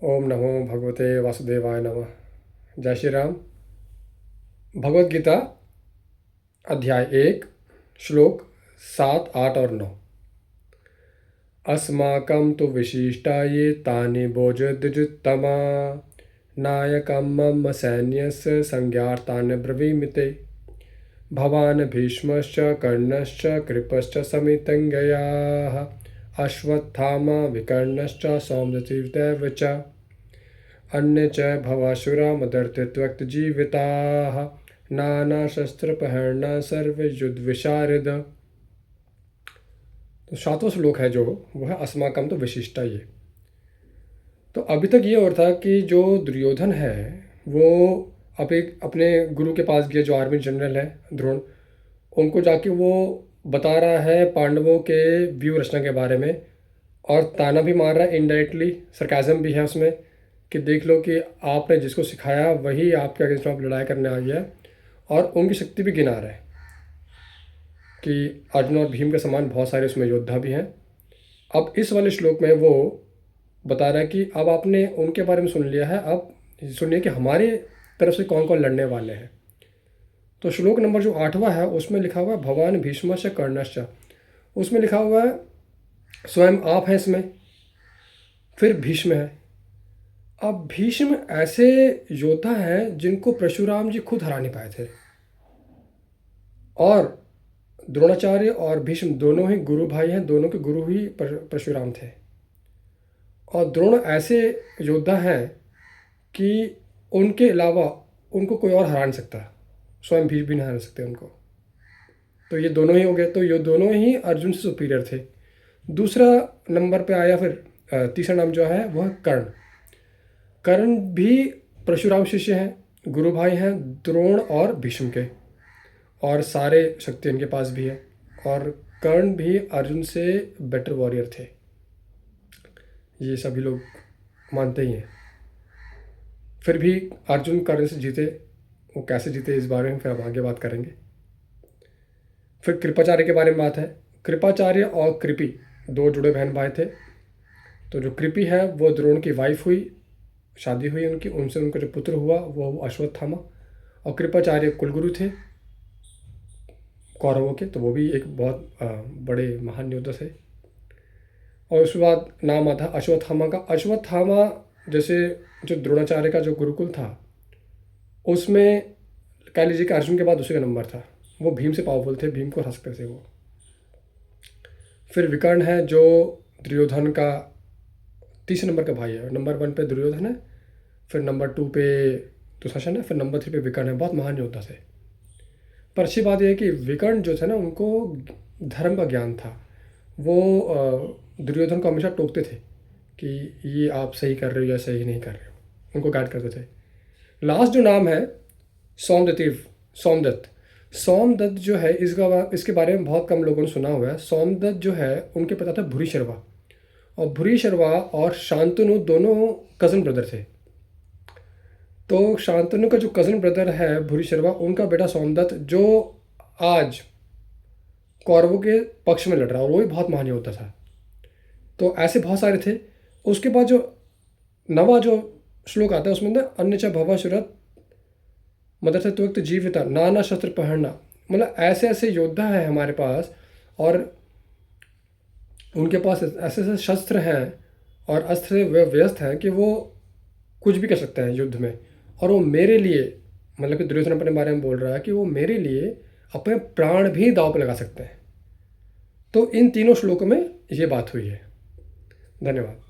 ओम नमो भगवते वासुदेवाय नमः। जय श्री राम। भगवत गीता अध्याय 1 श्लोक 7, 8 और 9। अस्माकं तु विशिष्टाये तानि भोजद्विजुत्तमा नायकं मम सैन्यस्य संज्ञार्थान् ब्रवीमि ते। भवान् भीष्मश्च कर्णश्च कृपश्च समितङ्गयाः अश्वत्थामा विकर्णश्च सौम्यतीर्थैव च अन्ये च भवासुरा मदर्थित्वक्तजीविताः नानाशस्त्रप्रहरणा सर्वयुद्धविशारद। तो सातवां श्लोक है जो वो है अस्माकं तो विशिष्टा ये। तो अभी तक ये और था कि जो दुर्योधन है वो अपने गुरु के पास गया, जो आर्मी जनरल है द्रोण, उनको जाके वो बता रहा है पांडवों के व्यूह रचना के बारे में, और ताना भी मार रहा है इनडायरेक्टली, सरकाज़म भी है उसमें कि देख लो कि आपने जिसको सिखाया वही आपके अगेंस्ट में आप लड़ाई करने आ गया, और उनकी शक्ति भी गिना रहा है कि अर्जुन और भीम के समान बहुत सारे उसमें योद्धा भी हैं। अब इस वाले श्लोक में वो बता रहा है कि अब आपने उनके बारे में सुन लिया है, अब सुनिए कि हमारे तरफ से कौन कौन लड़ने वाले हैं। तो श्लोक नंबर जो 8वां है उसमें लिखा हुआ है भगवान भीष्मश्च कर्णश्च। उसमें लिखा हुआ है स्वयं आप हैं इसमें, फिर भीष्म है। अब भीष्म ऐसे योद्धा हैं जिनको परशुराम जी खुद हरा नहीं पाए थे, और द्रोणाचार्य और भीष्म दोनों ही गुरु भाई हैं, दोनों के गुरु ही परशुराम थे। और द्रोण ऐसे योद्धा हैं कि उनके अलावा उनको कोई और हरा नहीं सकता, स्वयं भीष्म भी नहीं हरा सकते उनको। तो ये दोनों ही हो गए, तो ये दोनों ही अर्जुन से सुपीरियर थे। दूसरा नंबर पे आया फिर तीसरा नाम जो है वह कर्ण। कर्ण भी परशुराम शिष्य हैं, गुरु भाई हैं द्रोण और भीष्म के, और सारे शक्ति इनके पास भी है। और कर्ण भी अर्जुन से बेटर वॉरियर थे, ये सभी लोग मानते ही हैं। फिर भी अर्जुन कर्ण से जीते, वो कैसे जीते इस बारे में फिर अब आगे बात करेंगे। फिर कृपाचार्य के बारे में बात है। कृपाचार्य और कृपि दो जुड़े बहन भाई थे। तो जो कृपि है वो द्रोण की वाइफ हुई, शादी हुई उनकी, उनसे उनका जो पुत्र हुआ वो अश्वत्थामा। और कृपाचार्य कुलगुरु थे कौरवों के, तो वो भी एक बहुत बड़े महान योद्धा थे। और उसके बाद नाम आता है अश्वत्थामा का। अश्वत्थामा जैसे जो द्रोणाचार्य का जो गुरुकुल था उसमें कह लीजिए कि अर्जुन के बाद दूसरे का नंबर था, वो भीम से पावरफुल थे, भीम को हरा सकते थे वो। फिर विकर्ण है जो दुर्योधन का तीसरे नंबर का भाई है। नंबर 1 पे दुर्योधन है, फिर नंबर 2 पे दुशासन है, फिर नंबर 3 पे विकर्ण है। बहुत महान योद्धा थे। पर अच्छी बात यह है कि विकर्ण जो थे ना, उनको धर्म का ज्ञान था। वो दुर्योधन को हमेशा टोकते थे कि ये आप सही कर रहे हो या सही नहीं कर रहे हो, उनको गाइड करते थे। लास्ट जो नाम है सोमदत्त। सोमदत्त जो है इसके बारे में बहुत कम लोगों ने सुना हुआ है। सोमदत्त जो है उनके पिता थे भूरिश्रवा, और भूरिश्रवा और शांतनु दोनों कज़न ब्रदर थे। तो शांतनु का जो कज़न ब्रदर है भूरिश्रवा, उनका बेटा सोमदत्त जो आज कौरवों के पक्ष में लड़ रहा है, और वो भी बहुत महान योद्धा था। तो ऐसे बहुत सारे थे। उसके बाद जो 9वां जो श्लोक आता है उसमें ना अन्य च भवासुरत मदर्थत्वक्त जीविता नाना शस्त्र पहनना, मतलब ऐसे ऐसे योद्धा है हमारे पास, और उनके पास ऐसे ऐसे शस्त्र हैं और अस्त्र से व्यस्त हैं कि वो कुछ भी कर सकते हैं युद्ध में। और वो मेरे लिए, मतलब कि दुर्योधन अपने बारे में बोल रहा है कि वो मेरे लिए अपने प्राण भी दांव पर लगा सकते हैं। तो इन तीनों श्लोकों में ये बात हुई है। धन्यवाद।